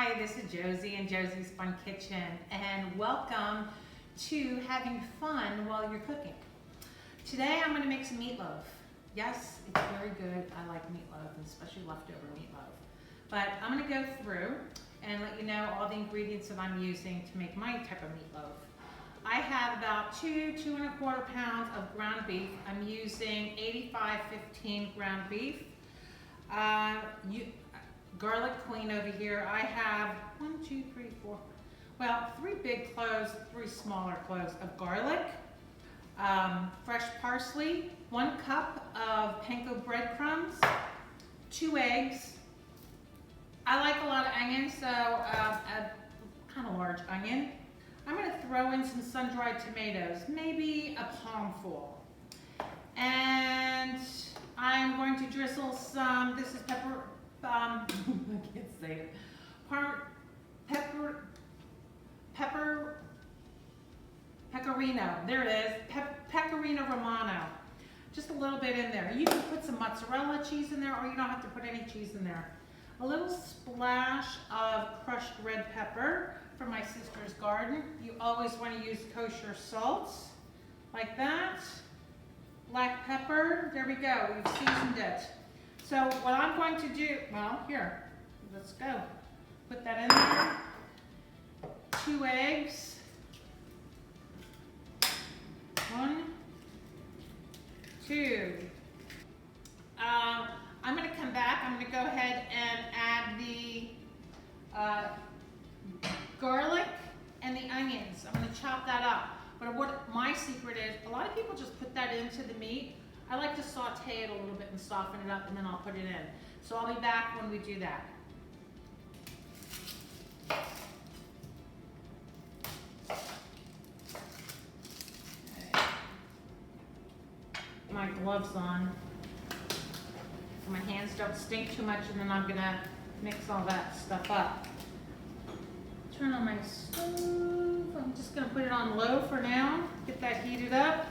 Hi, this is Josie and Josie's Fun Kitchen, and welcome to having fun while you're cooking. Today I'm going to make some meatloaf. Yes, it's very good. I like meatloaf, and especially leftover meatloaf. But I'm going to go through and let you know all the ingredients that I'm using to make my type of meatloaf. I have about 2.25 pounds of ground beef. I'm using 85/15 ground beef. Garlic queen over here. I have 3 big cloves, 3 smaller cloves of garlic, fresh parsley, 1 cup of Panko breadcrumbs, 2 eggs. I like a lot of onions, so a kind of large onion. I'm going to throw in some sun-dried tomatoes, maybe a palmful. And I'm going to drizzle some, this is pepper, I can't say it, pecorino, there it is, Pecorino Romano. Just a little bit in there. You can put some mozzarella cheese in there, or you don't have to put any cheese in there. A little splash of crushed red pepper from my sister's garden. You always want to use kosher salt, like that. Black pepper, there we go, we've seasoned it. So what I'm going to do, well, here, let's go. Put that in there. 2 eggs. 1, 2. I'm going to come back. I'm going to go ahead and add the garlic and the onions. I'm going to chop that up. But what my secret is, a lot of people just put that into the meat. I like to saute it a little bit and soften it up, and then I'll put it in. So I'll be back when we do that. Okay. My gloves on. So my hands don't stink too much, and then I'm gonna mix all that stuff up. Turn on my stove. I'm just gonna put it on low for now. Get that heated up.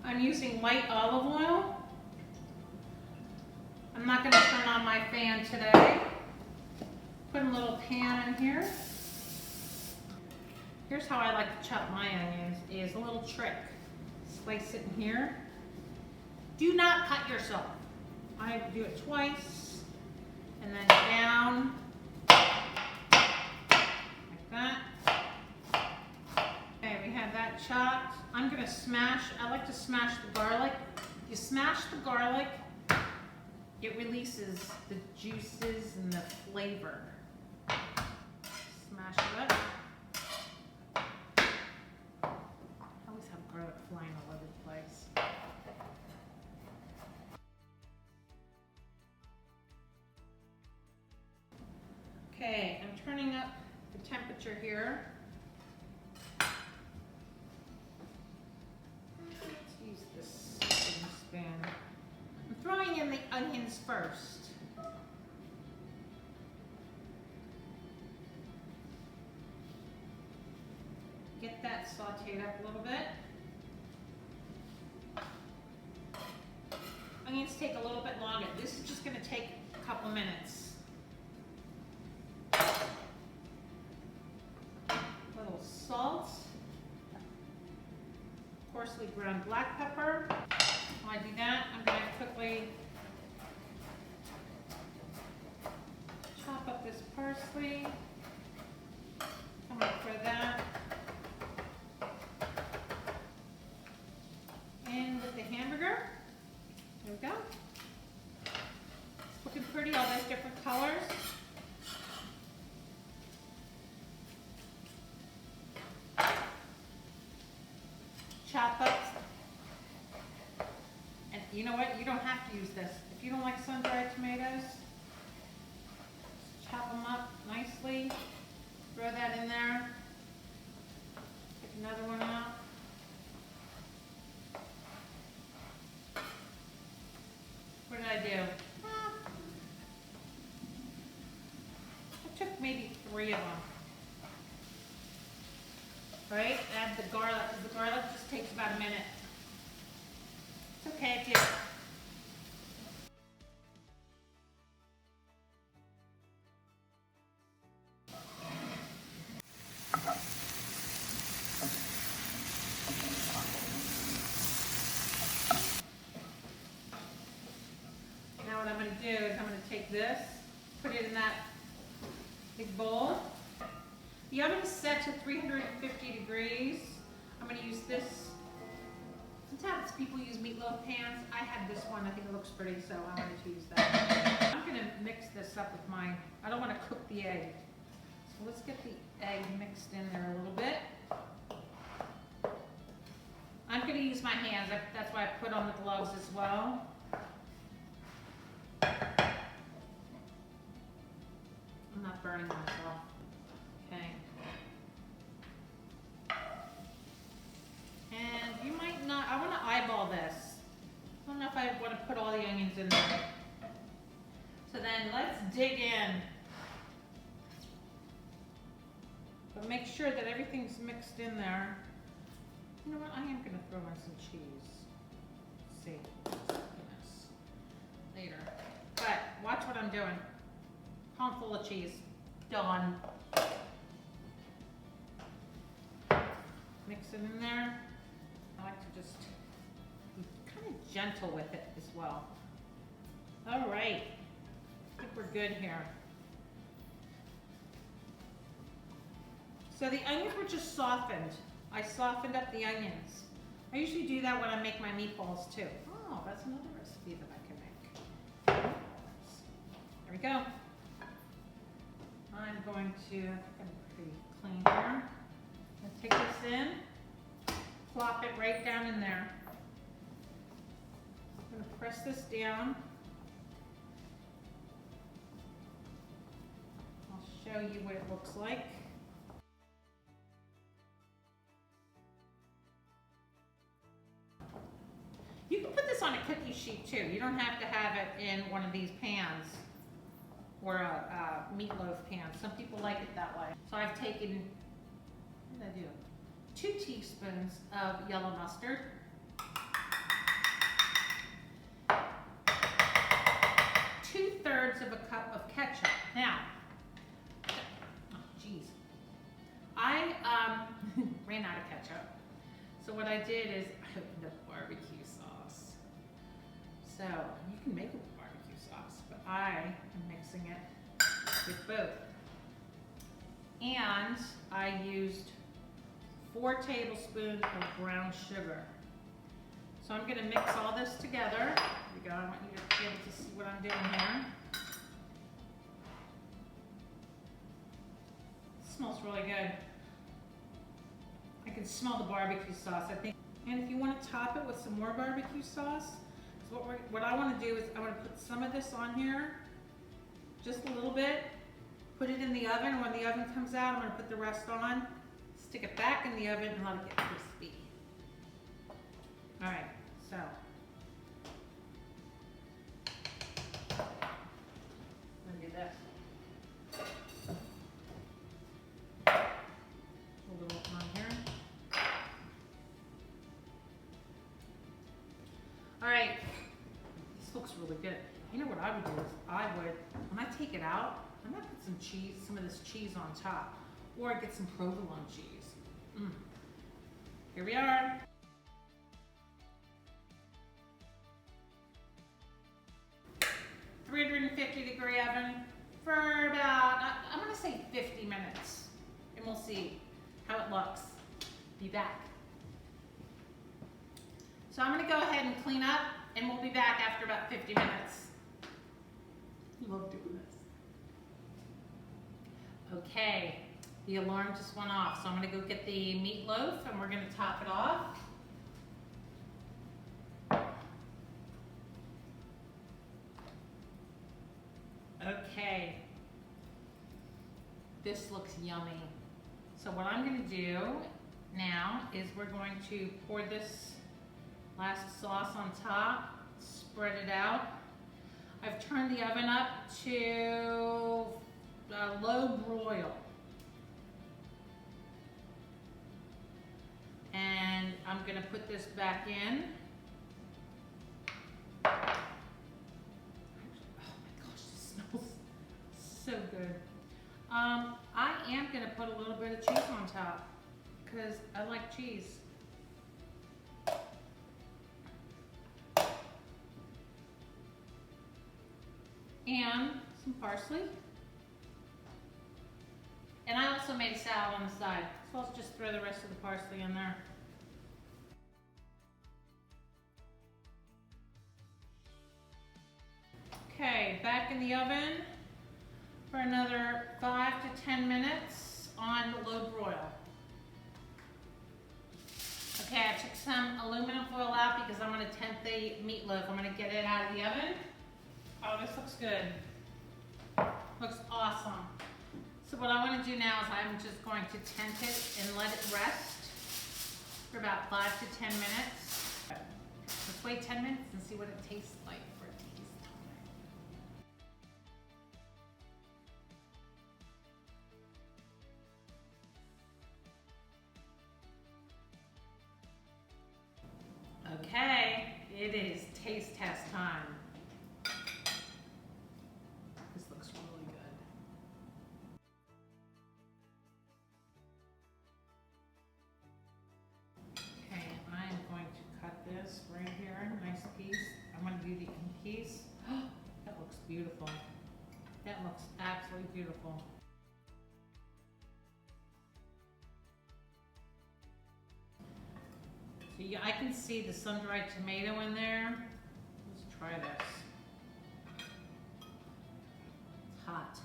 I'm using light olive oil. I'm not gonna turn on my fan today. Put a little pan in here. Here's how I like to chop my onions, is a little trick. Slice it in here. Do not cut yourself. I do it twice, and then down, like that. Okay, we have that chopped. I'm gonna smash, I like to smash the garlic. You smash the garlic, it releases the juices and the flavor. Smash it up. I always have garlic flying all over the place. Okay, I'm turning up the temperature here. Let's use this spoon. I'm throwing in the onions first. Get that sauteed up a little bit. Onions take a little bit longer. This is just going to take a couple minutes. Salt, coarsely ground black pepper. While I do that, I'm going to quickly chop up this parsley. I'm going to throw that in with the hamburger. There we go. Looking pretty, all those different colors. Chop up, and you know what, you don't have to use this. If you don't like sun-dried tomatoes, chop them up nicely, throw that in there, pick another one out. What did I do? I took maybe 3 of them. Right? Add the garlic, because the garlic just takes about a minute. It's okay if you take this, put it in that big bowl. The oven is set to 350 degrees. I'm going to use this. Sometimes people use meatloaf pans. I have this one. I think it looks pretty, so I wanted to use that. I'm going to mix this up with mine. I don't want to cook the egg. So let's get the egg mixed in there a little bit. I'm going to use my hands. That's why I put on the gloves as well. I'm not burning myself. Okay. And you might not, I want to eyeball this. I don't know if I want to put all the onions in there. So then let's dig in. But make sure that everything's mixed in there. You know what, I am going to throw in some cheese. Let's see, goodness. Later. But watch what I'm doing. Palm full of cheese. Done. Mix it in there. I like to just be kind of gentle with it as well. All right. I think we're good here. So the onions were just softened. I softened up the onions. I usually do that when I make my meatballs too. Oh, that's another recipe that I can make. There we go. I'm going to, I'm pretty clean here. Let's take this in, plop it right down in there. I'm going to press this down. I'll show you what it looks like. You can put this on a cookie sheet too. You don't have to have it in one of these pans or a meatloaf pan. Some people like it that way. So I've taken, what did I do? 2 teaspoons of yellow mustard. 2/3 of a cup of ketchup. Now, oh geez, I ran out of ketchup. So what I did is I opened up barbecue sauce. So you can make it with barbecue sauce, but I am mixing it with both. And I used 4 tablespoons of brown sugar. So I'm going to mix all this together. Here we go. I want you to be able to see what I'm doing here. It smells really good. I can smell the barbecue sauce, I think. And if you want to top it with some more barbecue sauce, so what I want to do is I want to put some of this on here, just a little bit, put it in the oven. When the oven comes out, I'm going to put the rest on, stick it back in the oven and let it get crispy. All right, so. Let me do this. A little on here. All right, this looks really good. You know what I would do is when I take it out, I'm gonna put some of this cheese on top, or get some provolone cheese. Here we are. .350-degree oven for about, I'm gonna say 50 minutes, and we'll see how it looks. Be back. So I'm gonna go ahead and clean up, and we'll be back after about 50 minutes. Love doing this. Okay, the alarm just went off, so I'm gonna go get the meatloaf, and we're gonna top it off. Okay, this looks yummy. So what I'm gonna do now is we're going to pour this last sauce on top, spread it out. I've turned the oven up to low broil. And I'm gonna put this back in. Oh my gosh, this smells so good. I am gonna put a little bit of cheese on top because I like cheese. and some parsley. And I also made a salad on the side, so I'll just throw the rest of the parsley in there. Okay, back in the oven for another 5 to 10 minutes on low broil. Okay, I took some aluminum foil out because I'm going to tempt the meatloaf. I'm going to get it out of the oven. Oh, this looks good. Looks awesome. So what I want to do now is I'm just going to tent it and let it rest for about 5 to 10 minutes. Let's wait 10 minutes and see what it tastes like for a taste time. Okay, it is taste test time. This looks really good. Okay, I am going to cut this right here, nice piece. I'm going to do the end piece. That looks beautiful. That looks absolutely beautiful. So yeah, I can see the sun-dried tomato in there. Let's try this. It's hot.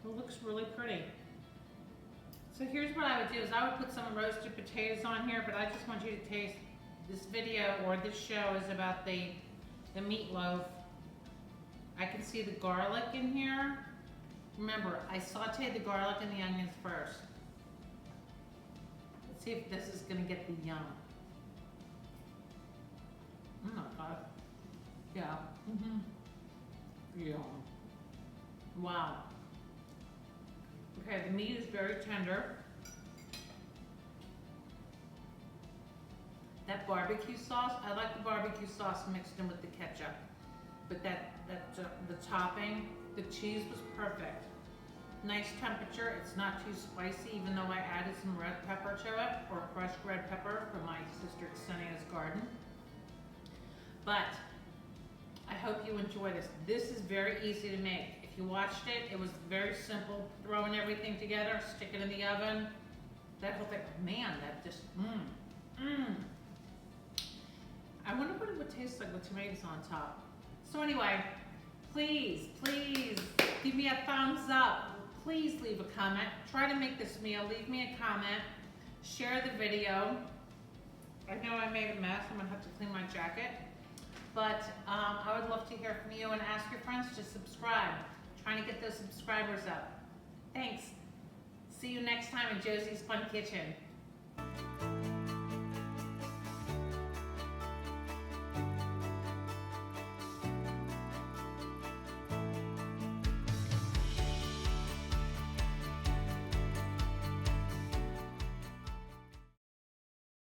It looks really pretty. So here's what I would do is I would put some roasted potatoes on here, but I just want you to taste this video, or this show is about the meatloaf. I can see the garlic in here. Remember, I sauteed the garlic and the onions first. Let's see if this is gonna get the yum. Oh my God. Yeah. Yum. Wow. Okay, the meat is very tender. That barbecue sauce, I like the barbecue sauce mixed in with the ketchup. But the topping, the cheese was perfect. Nice temperature, it's not too spicy, even though I added some red pepper to it, or crushed red pepper from my sister Ksenia's garden. But I hope you enjoy this. This is very easy to make. If you watched it, it was very simple, throwing everything together, stick it in the oven. That whole thing, man, that just, I wonder what it would taste like with tomatoes on top. So anyway, please give me a thumbs up. Please leave a comment. Try to make this meal. Leave me a comment. Share the video. I know I made a mess. I'm gonna have to clean my jacket. But I would love to hear from you, and ask your friends to subscribe. Trying to get those subscribers up. Thanks. See you next time in Josie's Fun Kitchen.